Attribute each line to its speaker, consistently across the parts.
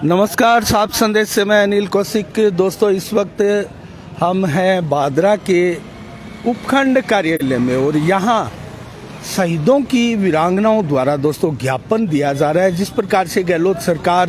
Speaker 1: नमस्कार, साफ संदेश से मैं अनिल कौशिक। दोस्तों, इस वक्त हम हैं बादरा के उपखंड कार्यालय में और यहाँ शहीदों की वीरांगनाओं द्वारा दोस्तों ज्ञापन दिया जा रहा है। जिस प्रकार से गहलोत सरकार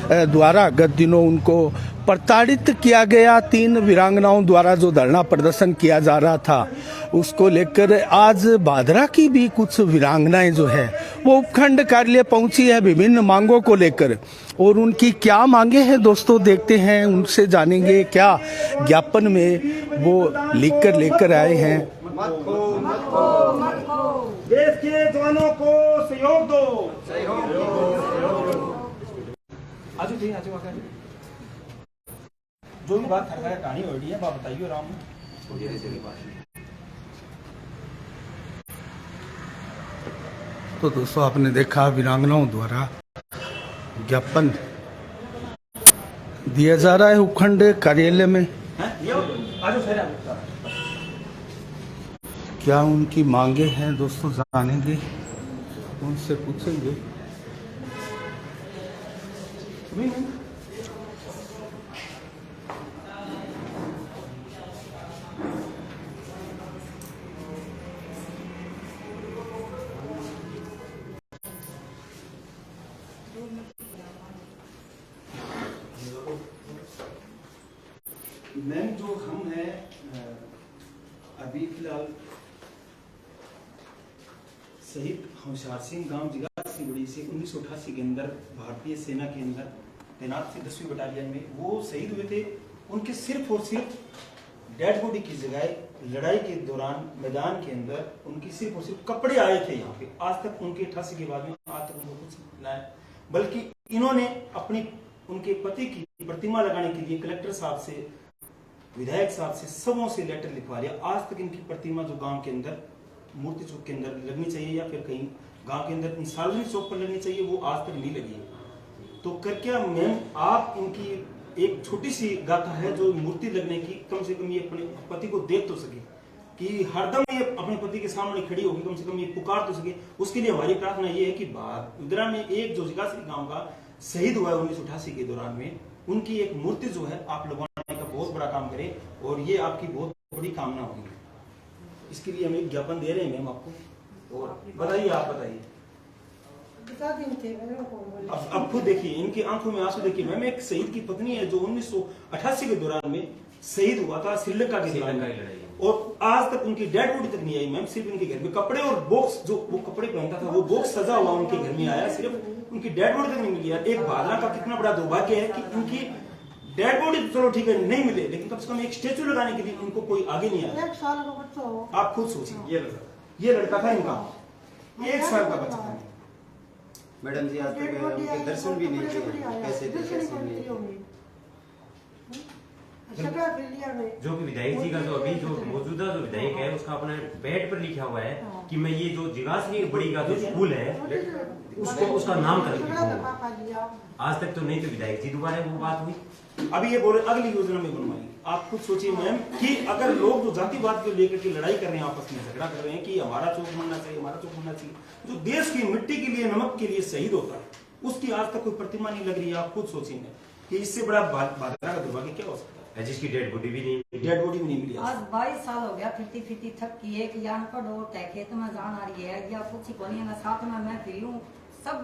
Speaker 1: द्वारा गत दिनों उनको प्रताड़ित किया गया, 3 वीरांगनाओं द्वारा जो धरना प्रदर्शन किया जा रहा था, उसको लेकर आज बादरा की भी कुछ वीरांगनाएं जो है वो उपखंड कार्यालय पहुंची है विभिन्न मांगों को लेकर। और उनकी क्या मांगे हैं दोस्तों, देखते हैं, उनसे जानेंगे क्या ज्ञापन में वो लेकर आए हैं।
Speaker 2: देश के जवानों को सहयोग दो। जो भी बात हर कहानी हो रही है बात बताइए राम।
Speaker 1: तो दोस्तों, आपने देखा वीरांगनाओं द्वारा ज्ञापन दिया जा रहा है उपखंड कार्यालय में। क्या उनकी मांगे हैं दोस्तों, जानेंगे, उनसे पूछेंगे।
Speaker 2: मैम, जो हम हैं अभी फिलहाल शहीद होशियार सिंह गांव जिला सिंगड़ी से 1988 के अंदर भारतीय सेना के अंदर तैनात थे 10वीं बटालियन में। वो शहीद हुए थे। उनके सिर्फ और सिर्फ डेड बॉडी की जगह लड़ाई के दौरान मैदान के अंदर उनकी सिर्फ और सिर्फ कपड़े आए थे यहाँ पे। आज तक उनके 88 के बाद में आज तक उनको कुछ मिला, बल्कि इन्होंने अपनी उनके पति की प्रतिमा लगाने के लिए कलेक्टर साहब से, विधायक साहब से, सबों से लेटर लिखवा लिया। आज तक इनकी प्रतिमा जो गांव के अंदर मूर्ति चौक के अंदर लगनी चाहिए या फिर कहीं गांव के अंदर सार्वजनिक चौक पर लगनी चाहिए, वो आज तक नहीं लगी है। तो करके मैम, आप इनकी एक छोटी सी गाथा है जो मूर्ति लगने की, कम से कम ये अपने पति को देख तो सके कि हरदम ये अपने पति के सामने खड़ी होगी, कम से कम ये पुकार तो सके। उसके लिए हमारी प्रार्थना ये है कि बादरा में एक जो जिगासी गांव का शहीद हुआ है 1988 के दौरान में, उनकी एक मूर्ति जो है आप लगवाने का बहुत बड़ा काम करें और ये आपकी बहुत बड़ी कामना होगी। इसके लिए हम एक ज्ञापन दे रहे हैं मैम आपको। और बताइए, आप बताइए। अब खुद देखिए, इनकी आंखों में आंसू देखिए मैम। एक शहीद की पत्नी है जो 1988 के दौरान में शहीद हुआ था श्रीलंका के दौरान में, और आज तक उनकी डेड बॉडी तक नहीं आई मैम। सिर्फ उनके घर में कपड़े और बॉक्स, जो वो कपड़े पहनता था वो बॉक्स सजा हुआ उनके घर में आया, सिर्फ उनकी डेड बॉडी तक नहीं मिली। एक बादरा का कितना बड़ा दुर्भाग्य है कि उनकी डेड बॉडी चलो ठीक है नहीं मिले, लेकिन कम से कम एक स्टेचू लगाने के लिए उनको कोई आगे नहीं आया।
Speaker 3: 1 साल का बच्चा हो,
Speaker 2: आप खुद सोचिए, ये लड़का था इनका, 1 साल का बच्चा था।
Speaker 4: मैडम जी, आज तक उनके दर्शन भी नहीं किए, कैसे
Speaker 5: जो भी विधायक जी का जो अभी जो मौजूदा जो विधायक है उसका अपने बैट पर लिखा हुआ है कि मैं ये जो जिगासनी बड़ी का जो स्कूल है उसको उसका नाम कर। आज तक तो नहीं, तो विधायक जी दोबारा वो बात हुई।
Speaker 2: अभी ये बोले अगली योजना में बनवाएंगे। आप खुद सोचिए मैम कि अगर लोग जो जातिवाद को लेकर के लड़ाई कर रहे हैं, आपस में झगड़ा कर रहे हैं कि हमारा चौक बनना चाहिए, हमारा चौक बनना चाहिए, जो देश की मिट्टी के लिए, नमक के लिए शहीद होता है, उसकी आज तक कोई प्रतिमा नहीं लग रही है। आप खुद सोचिए कि इससे बड़ा बादरा का दुर्भाग्य क्या हो सकता है,
Speaker 5: जिसकी डेड बॉडी भी नहीं
Speaker 2: मिली।
Speaker 3: आज 22 साल हो गया फिरती फिरती थक की। एक यान पर डोर तय खेत में जान आ रही है या कुछ कोनी ना, साथ में मैं फिर हूँ। सब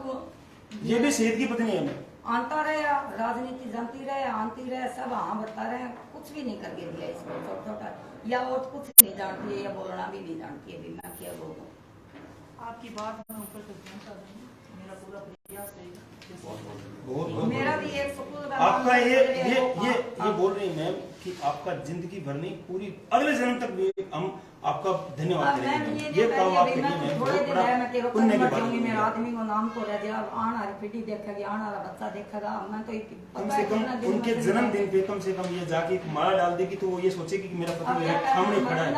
Speaker 2: ये भी शहीद की पत्नी है।
Speaker 3: आंता रहे, राजनीति जानती रहे, आंती रहे, सब हाँ बता रहे, कुछ भी नहीं करके दिया इसको। छोटा या और कुछ नहीं जानती है या बोलना भी नहीं जानती है। मैं क्या बोलूँ,
Speaker 6: आपकी बात मैं ऊपर तक मेरा पूरा प्रयास है।
Speaker 3: मेरा भी एक सुकून
Speaker 2: आपका ये बोल रही है मैम कि आपका जिंदगी भर नहीं, पूरी अगले जन्म तक भी हम आपका धन्यवाद करेंगे। ये काम आप करिए,
Speaker 3: थोड़े दिन है मैं तेरे को
Speaker 2: पुण्य की
Speaker 3: मर
Speaker 2: बात
Speaker 3: जाऊंगी।
Speaker 2: है।
Speaker 3: मेरा आदमी को नाम तो रह गया, आने वाली पीढ़ी देखेगी, आने वाला बच्चा देखेगा। मैं तो
Speaker 2: कम से कम उनके जन्मदिन पे कम से कम ये जाके एक माला डाल देगी तो वो ये सोचेगी कि मेरा पति मेरे सामने खड़ा है।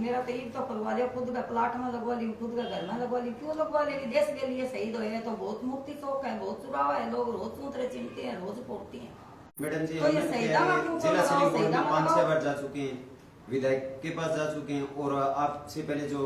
Speaker 3: मेरा तो ईद तो करवा लिया, खुद का प्लाट में लगवा ली, खुद का घर में लगवा ली। क्यों लगवा लेगी? देश के लिए शहीद हुए हैं तो बहुत मूर्ति चौक है, बहुत चुरावा है, लोग रोज सूत्र चिनते हैं, रोज फोड़ते हैं।
Speaker 4: मैडम जी,
Speaker 3: तो ये
Speaker 4: जिला श्री बोर्ड में 5-6 बार जा चुके हैं, विधायक के पास जा चुके हैं, और आपसे पहले जो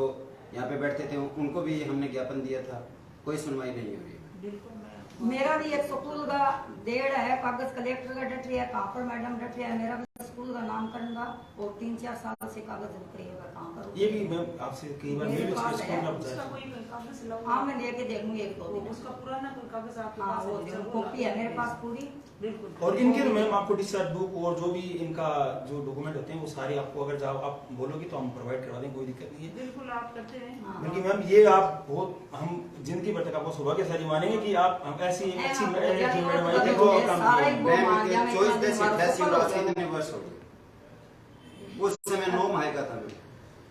Speaker 4: यहाँ पे बैठते थे उनको भी हमने ज्ञापन दिया था, कोई सुनवाई नहीं हो रही है।
Speaker 6: बिल्कुल मैं
Speaker 3: मेरा भी एक स्कूल का डेढ़ है, कागज कलेक्टर का डट रही है, कहाँ पर मैडम डट रही है, मेरा भी स्कूल का नामकरण का और 3-4 साल से कागज रुक रही है, कहाँ पर
Speaker 2: ये भी मैम आपसे कई बार
Speaker 3: मेरे
Speaker 2: मैं भी
Speaker 3: पास
Speaker 2: उसके
Speaker 3: है।
Speaker 2: स्कूल में
Speaker 6: उसका
Speaker 2: बताया।
Speaker 6: कोई कागज लाओ।
Speaker 3: हाँ मैं लेके देखूंगी एक दो दिन।
Speaker 6: उसका पुराना कोई कागज आपके
Speaker 3: हाँ
Speaker 6: पास
Speaker 3: वो
Speaker 6: है?
Speaker 3: देखो, कॉपी है मेरे पास पूरी।
Speaker 6: बिल्कुल।
Speaker 2: और इनके मैम आपको डिस्चार्ज बुक और जो भी इनका जो डॉक्यूमेंट होते हैं वो सारे आपको अगर जाओ आप बोलोगे तो हम प्रोवाइड करवा देंगे, कोई दिक्कत नहीं है।
Speaker 6: बिल्कुल आप करते हैं।
Speaker 3: हाँ।
Speaker 2: बल्कि मैम ये आप बहुत हम जिंदगी भर तक आपको सौभाग्यशाली मानेंगे कि आप हम ऐसी अच्छी मैडम आई देखो काम
Speaker 3: सारा ही
Speaker 2: किया।
Speaker 3: वो
Speaker 4: मैम के
Speaker 3: मान गया,
Speaker 4: चॉइस
Speaker 3: मैं
Speaker 4: दस
Speaker 3: तुम्हारा
Speaker 4: 10
Speaker 3: सफल हो
Speaker 4: यूनिवर्सिटी
Speaker 3: गया।
Speaker 4: यूनिवर्स हो गई। उस समय 9 माह का था मैं।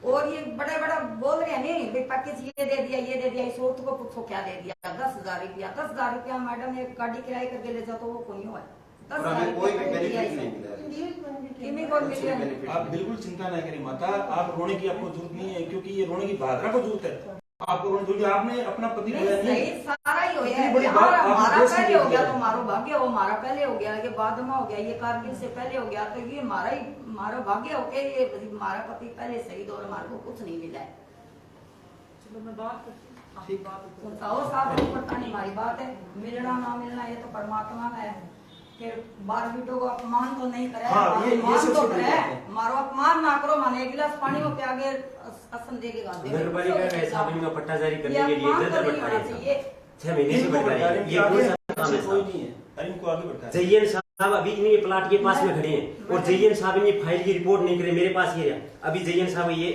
Speaker 3: और ये बड़ा बड़ा बोल रहे हैं नहीं भाई पैकेज ये दे दिया ये दे दिया, इस औरत को पूछो क्या दे दिया, 10,000 रुपया 10,000 रुपया मैडम एक गाड़ी किराए करके ले जाओ तो वो कोई हुआ है।
Speaker 4: और हमें कोई भी
Speaker 3: 10,000 रुपया
Speaker 4: बेनिफिट
Speaker 3: दिया
Speaker 4: नहीं
Speaker 3: इसे।
Speaker 4: मिला।
Speaker 3: किमी को
Speaker 4: कुछ भी
Speaker 3: मिलियन
Speaker 4: benefit
Speaker 2: आप
Speaker 4: नहीं।
Speaker 2: बिल्कुल चिंता न करें माता, आप रोने की आपको जरूरत नहीं है क्योंकि ये रोने की भावना को जरूरत है। आपको रोने जरूरत है, आपने अपना पति खोया
Speaker 3: नहीं
Speaker 2: नहीं।
Speaker 3: सही सारा ही हो गया
Speaker 2: इतनी बड़ी
Speaker 3: है।
Speaker 2: बात आपने
Speaker 3: हमारा
Speaker 2: देश के
Speaker 3: पहले
Speaker 2: लिए
Speaker 3: हो गया
Speaker 2: किया
Speaker 3: तो
Speaker 2: है।
Speaker 3: हमारा भाग्य हो, हमारा पहले हो गया, ये बाद में हो गया, ये कारगिल से पहले हो गया तो ये हमारा भाग्य हो गया, ये हमारा पति पहले शहीद और हमारे को कुछ नहीं मिला है।
Speaker 6: चलो मैं बात करती हूँ। आपकी
Speaker 2: ठीक।
Speaker 6: बात करती हूँ।
Speaker 3: बताओ साहब नहीं पता नहीं हमारी बात है, मिलना ना मिलना ये तो परमात्मा का है। फिर बार बेटों को अपमान तो नहीं करे,
Speaker 2: हाँ, ये
Speaker 3: अपमान
Speaker 2: सबसे
Speaker 3: तो
Speaker 2: बड़ी
Speaker 3: करे,
Speaker 2: बात है।
Speaker 3: मारो अपमान ना करो, माने एक गिलास पानी में प्यागे असम दे के गाते
Speaker 5: नगर पालिका का ऐसा का पट्टा जारी करने के लिए
Speaker 3: अपमान तो
Speaker 5: दर
Speaker 3: नहीं होना
Speaker 5: बटवारी
Speaker 3: चाहिए।
Speaker 5: 6 महीने से
Speaker 2: इनको
Speaker 5: बटवारी
Speaker 2: भटका
Speaker 5: है।
Speaker 2: रहे हैं,
Speaker 5: ये
Speaker 2: आगे
Speaker 5: कौन सा काम है
Speaker 2: कोई
Speaker 5: साहब?
Speaker 2: नहीं है, अरे इनको आगे भटका रहे हैं।
Speaker 5: जयन साहब अभी इन्हीं प्लाट के पास में खड़े हैं और जयन साहब ने फाइल की रिपोर्ट नहीं करे, मेरे पास ये है। अभी जयन साहब ये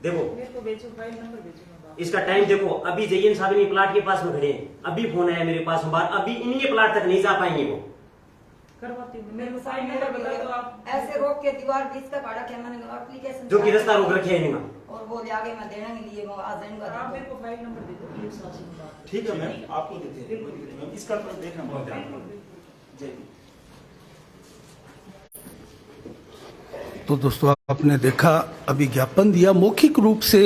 Speaker 5: देखो
Speaker 6: मेरे को बेचो, फाइल नंबर बेचो, मैं बात
Speaker 5: इसका टाइम देखो, अभी जयन साहब ने प्लाट के पास में खड़े हैं, अभी फोन आया मेरे पास बार, अभी इन्हीं प्लाट तक नहीं जा पाएंगे वो।
Speaker 6: करवाती हूँ।
Speaker 3: मेरे
Speaker 6: मेरे
Speaker 3: को
Speaker 6: को फाइल नंबर बता दो आप।
Speaker 3: ऐसे रोक के दीवार बीच का काटा क्या मैंने एप्लीकेशन
Speaker 5: जो कि रास्ता रोक रखे है इन्होंने।
Speaker 3: और वो ले आगे मैं देने के लिए मैं आ जाऊंगा।
Speaker 6: आप मेरे को फाइल नंबर दे दो, ये साथ में बात करो।
Speaker 2: ठीक है मैम, आपको देते हैं, कोई दिक्कत नहीं। मैम इसका तो देखना बहुत ध्यान
Speaker 6: बिल्कुल,
Speaker 2: रखना।
Speaker 6: बिल्कुल।
Speaker 2: जय हिंद।
Speaker 1: तो दोस्तों आपने देखा अभी ज्ञापन दिया, मौखिक रूप से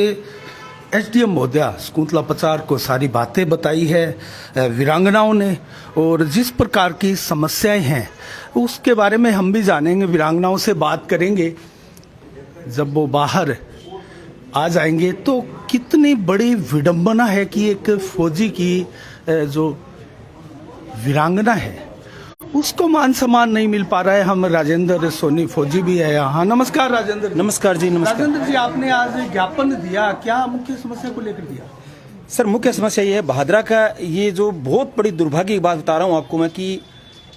Speaker 1: एसडीएम महोदया शकुंतला पचार को सारी बातें बताई है वीरांगनाओं ने, और जिस प्रकार की समस्याएं हैं उसके बारे में हम भी जानेंगे, वीरांगनाओं से बात करेंगे। जब वो बाहर आ जाएंगे तो कितनी बड़ी विडंबना है कि एक फौजी की जो वीरांगना है उसको मान सम्मान नहीं मिल पा रहा है। हम राजेंद्र सोनी फौजी भी है यहाँ। नमस्कार राजेंद्र।
Speaker 2: नमस्कार जी, नमस्कार।
Speaker 1: राजेंद्र जी, आपने आज ज्ञापन दिया, क्या मुख्य समस्या को लेकर दिया?
Speaker 2: सर मुख्य समस्या ये है भादरा का, ये जो बहुत बड़ी दुर्भाग्य की बात बता रहा हूँ आपको मैं कि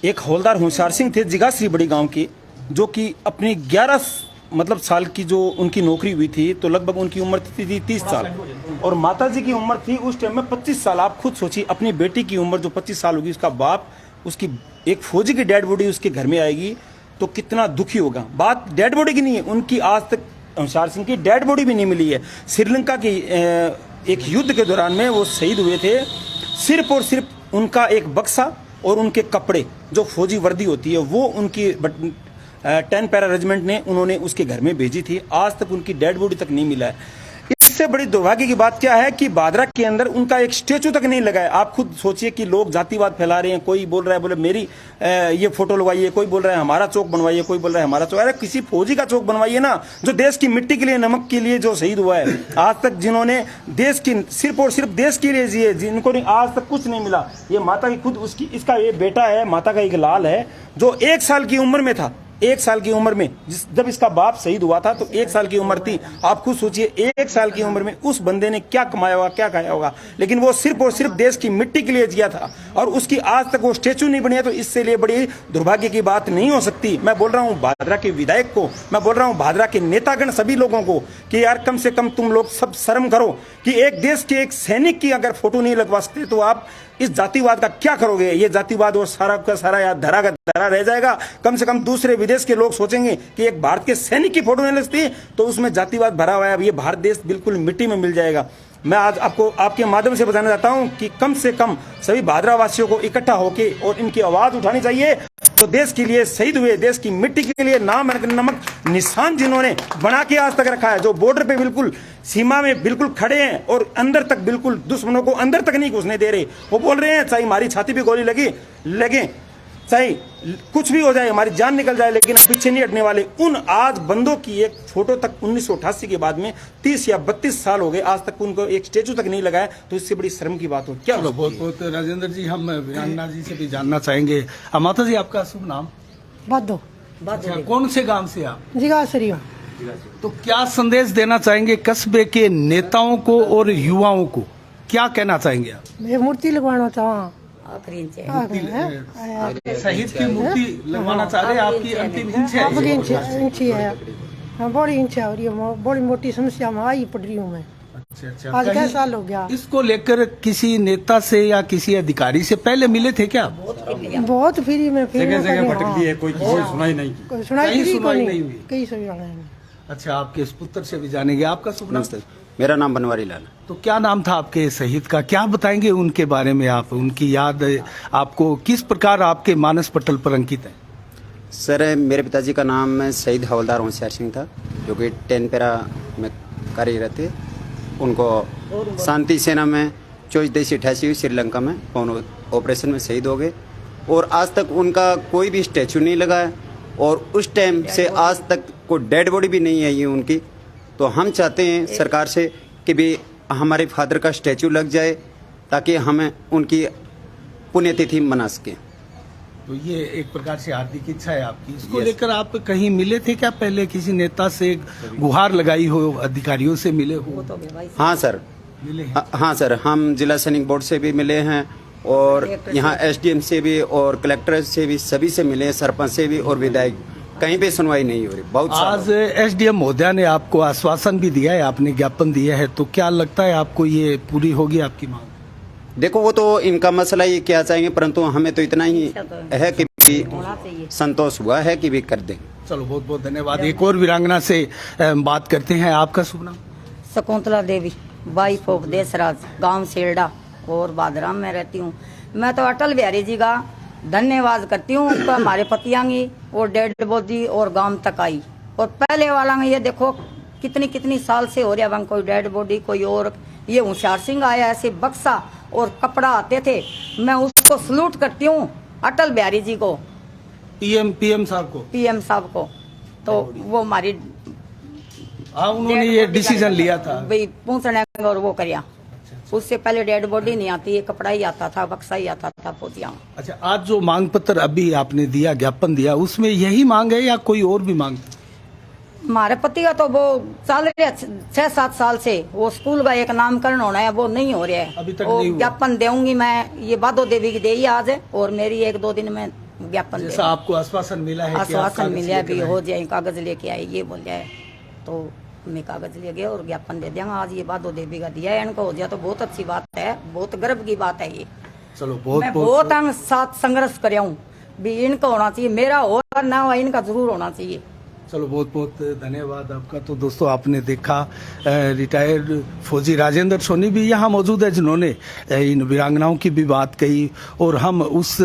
Speaker 2: एक हवलदार होशियार सिंह थे जिगाश्री बड़ी गांव के, जो कि अपनी 11 साल की जो उनकी नौकरी हुई थी तो लगभग उनकी उम्र थी 30 साल और माता जी की उम्र थी उस टाइम में 25 साल। आप खुद सोचिए, अपनी बेटी की उम्र जो 25 साल होगी, उसका बाप, उसकी एक फौजी की डेड बॉडी उसके घर में आएगी तो कितना दुखी होगा। बात डेड बॉडी की नहीं है, उनकी आज तक होशियार सिंह की डेड बॉडी भी नहीं मिली है। श्रीलंका की एक युद्ध के दौरान में वो शहीद हुए थे, सिर्फ और सिर्फ उनका एक बक्सा और उनके कपड़े जो फौजी वर्दी होती है वो उनकी 10 पैरा रेजिमेंट ने उन्होंने उसके घर में भेजी थी। आज तक उनकी डेड बॉडी तक नहीं मिला है। इससे बड़ी दुर्भाग्य की बात क्या है कि भादरा के अंदर उनका एक स्टेचू तक नहीं लगा है। आप खुद सोचिए कि लोग जातिवाद फैला रहे हैं, कोई बोल रहा है बोले मेरी ये फोटो लगवाइए, कोई बोल रहा है हमारा चौक बनवाइए, कोई बोल रहा है हमारा चौक। अरे किसी फौजी का चौक बनवाइए ना, जो देश की मिट्टी के लिए, नमक के लिए जो शहीद हुआ है, आज तक जिन्होंने देश की सिर्फ और सिर्फ देश के लिए जिए, जिनको आज तक कुछ नहीं मिला। ये माता की खुद उसकी, इसका ये बेटा है, माता का एक लाल है जो 1 साल की उम्र में था, 1 साल की उम्र में जब इसका बाप शहीद हुआ था तो 1 साल की उम्र थी। आप खुद सोचिए 1 साल की उम्र में उस बंदे ने क्या कमाया होगा, क्या खाया होगा, लेकिन वो सिर्फ और सिर्फ देश की मिट्टी के लिए जिया था और उसकी आज तक वो स्टेचू नहीं बनी है। तो इससे लिए बड़ी दुर्भाग्य की बात नहीं हो सकती। मैं बोल रहा हूँ भादरा के विधायक को, मैं बोल रहा हूँ भादरा के नेतागण सभी लोगों को कि यार कम से कम तुम लोग सब शर्म करो कि एक देश के एक सैनिक की अगर फोटो नहीं लगवा सकते तो आप इस जातिवाद का क्या करोगे? ये जातिवाद और सारा का सारा यार धरा का धरा रह जाएगा। कम से कम दूसरे विदेश के लोग सोचेंगे कि एक भारत के सैनिक की फोटो नहीं लगती तो उसमें जातिवाद भरा हुआ है। अब ये भारत देश बिल्कुल मिट्टी में मिल जाएगा। मैं आज आपको आपके माध्यम से बताना चाहता हूं कि कम से कम सभी भादरा वासियों को इकट्ठा होके और इनकी आवाज उठानी चाहिए। तो देश के लिए शहीद हुए, देश की मिट्टी के लिए नाम नमक निशान जिन्होंने बना के आज तक रखा है, जो बॉर्डर पे बिल्कुल सीमा में बिल्कुल खड़े हैं और अंदर तक बिल्कुल दुश्मनों को अंदर तक नहीं घुसने दे रहे। वो बोल रहे हैं चाहे हमारी छाती पे गोली लगे चाहे कुछ भी हो जाए, हमारी जान निकल जाए, लेकिन हम पीछे नहीं हटने वाले। उन आज बंदों की एक फोटो तक 1988 के बाद में 30 या 32 साल हो गए, आज तक उनको एक स्टेचू तक नहीं लगाया, तो इससे बड़ी शर्म की बात हो क्या?
Speaker 1: चलो बहुत बहुत राजेंद्र जी, हम वीरांगना जी से भी जानना चाहेंगे। माता जी, आपका शुभ नाम?
Speaker 7: बादो
Speaker 1: अच्छा, कौन से गांव से आप?
Speaker 7: जिगासरी।
Speaker 1: तो क्या संदेश देना चाहेंगे कस्बे के नेताओं को और युवाओं को, क्या कहना चाहेंगे आप?
Speaker 7: मैं मूर्ति लगवाना चाहूँ।
Speaker 1: शहीद की मूर्ति लगवाना चाह रहे हैं, आपकी अंतिम इच्छा है?
Speaker 7: इंची है, हाँ, बड़ी इच्छा हो रही है, बड़ी मोटी समस्या में आई पड़ रही हूँ मैं।
Speaker 1: अच्छा,
Speaker 7: आज
Speaker 1: कहीं
Speaker 7: कई साल हो गया।
Speaker 1: इसको लेकर किसी नेता से या किसी अधिकारी से पहले मिले थे क्या?
Speaker 7: बहुत फ्री में
Speaker 2: जगह भटक ली है, कोई किसी ने सुनाई नहीं,
Speaker 7: कोई सुनाई
Speaker 1: नहीं हुई।
Speaker 7: कई सुनाई नहीं।
Speaker 1: अच्छा, आपके इस पुत्र से भी जानेंगे। आपका शुभ नाम?
Speaker 4: मेरा नाम बनवारी लाल।
Speaker 1: तो क्या नाम था आपके शहीद का, क्या बताएंगे उनके बारे में आप? उनकी याद आपको किस प्रकार आपके मानस पटल पर अंकित है?
Speaker 4: सर, मेरे पिताजी का नाम शहीद हवलदार होशियार सिंह था, जो कि 10 पैरा में कार्यरत थे। उनको शांति सेना में 24/10/88 श्रीलंका में ऑपरेशन में शहीद हो गए, और आज तक उनका कोई भी स्टैचू नहीं लगा है, और उस टाइम से आज तक कोई डेड बॉडी भी नहीं आई है उनकी। तो हम चाहते हैं सरकार से कि भी हमारे फादर का स्टैचू लग जाए, ताकि हमें उनकी पुण्यतिथि मना सकें।
Speaker 1: तो ये एक प्रकार से हार्दिक इच्छा है आपकी। इसको लेकर आप कहीं मिले थे क्या पहले? किसी नेता से गुहार लगाई हो, अधिकारियों से मिले हो?
Speaker 4: हाँ सर,
Speaker 1: मिले हैं।
Speaker 4: हाँ सर, हम जिला सैनिक बोर्ड से भी मिले हैं, और यहाँ SDM से भी, और कलेक्टर से भी, सभी से मिले हैं, सरपंच से भी, और विधायक। कहीं पे सुनवाई नहीं हो रही। बहुत
Speaker 1: आज SDM महोदया ने आपको आश्वासन भी दिया है, आपने ज्ञापन दिया है, तो क्या लगता है आपको ये पूरी होगी आपकी मांग?
Speaker 4: देखो, वो तो इनका मसला ये क्या चाहेंगे, परंतु हमें तो इतना ही है कि भी संतोष हुआ है कि भी कर दें।
Speaker 1: चलो बहुत बहुत धन्यवाद। एक और वीरांगना से बात करते हैं। आपका शुभ नाम?
Speaker 3: शकुंतला देवी, वाइफ ऑफ देशराज, गांव सेल्डा और बादराम में रहती हूँ। मैं तो अटल बिहारी जी का धन्यवाद करती हूँ कि हमारे पतियांगी और डेड बॉडी और गांव तक आई। और पहले वाला ये देखो कितनी साल से हो रहा है, कोई डेड बॉडी कोई और। ये होशियार सिंह आया ऐसे बक्सा और कपड़ा आते थे, मैं उसको सलूट करती हूँ अटल बिहारी जी को,
Speaker 1: पीएम साहब को।
Speaker 3: पीएम साहब को। तो वो हमारी
Speaker 1: उन्होंने ये डिसीजन लिया था
Speaker 3: भाई पूछने और वो करिया। उससे पहले डेड बॉडी नहीं आती, ये कपड़ा ही आता था, बक्सा ही आता था पोतिया।
Speaker 1: अच्छा, आज जो मांग पत्र अभी आपने दिया, ज्ञापन दिया, उसमें यही मांग है या कोई और भी मांग?
Speaker 3: हमारे पति का तो वो चल रहा है 6-7 साल से, वो स्कूल का एक नामकरण होना है, वो नहीं हो रहा है
Speaker 1: अभी तक
Speaker 3: वो
Speaker 1: नहीं हुआ।
Speaker 3: ज्ञापन देऊंगी मैं, ये बादो देवी की देई आज है, और मेरी 1-2 दिन में ज्ञापन
Speaker 1: जैसा आपको आश्वासन मिला है कि आप
Speaker 3: आश्वासन
Speaker 1: कागज
Speaker 3: मिला
Speaker 1: लेकर
Speaker 3: भी
Speaker 1: आए।
Speaker 3: हो जाए, कागज लेके आए ये बोल जाए, तो मैं कागज ले गया और ज्ञापन दे देंगे। आज ये बादो देवी का दिया है, इनको हो जाए तो बहुत अच्छी बात है, बहुत गर्व की बात है ये।
Speaker 1: चलो
Speaker 3: मैं बहुत अंग साथ संघर्ष कर हूँ भी, इनका होना चाहिए, मेरा हो ना हो, इनका जरूर होना चाहिए।
Speaker 1: चलो बहुत बहुत धन्यवाद आपका। तो दोस्तों, आपने देखा रिटायर्ड फौजी राजेंद्र सोनी भी यहाँ मौजूद है, जिन्होंने इन वीरांगनाओं की भी बात कही, और हम उस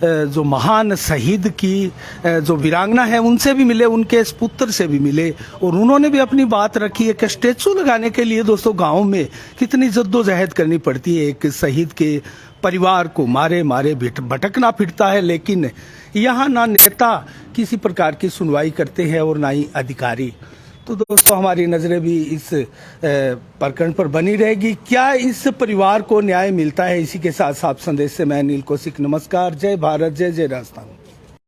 Speaker 1: जो महान शहीद की जो वीरांगना है उनसे भी मिले, उनके इस पुत्र से भी मिले, और उन्होंने भी अपनी बात रखी है कि स्टैचू लगाने के लिए दोस्तों गाँव में कितनी जद्दोजहद करनी पड़ती है। एक शहीद के परिवार को मारे भटकना फिरता है, लेकिन यहाँ ना नेता किसी प्रकार की सुनवाई करते हैं और ना ही अधिकारी। तो दोस्तों, हमारी नजरें भी इस प्रकरण पर बनी रहेगी, क्या इस परिवार को न्याय मिलता है। इसी के साथ साफ संदेश से मैं अनिल कौशिक, नमस्कार, जय भारत, जय जय राजस्थान।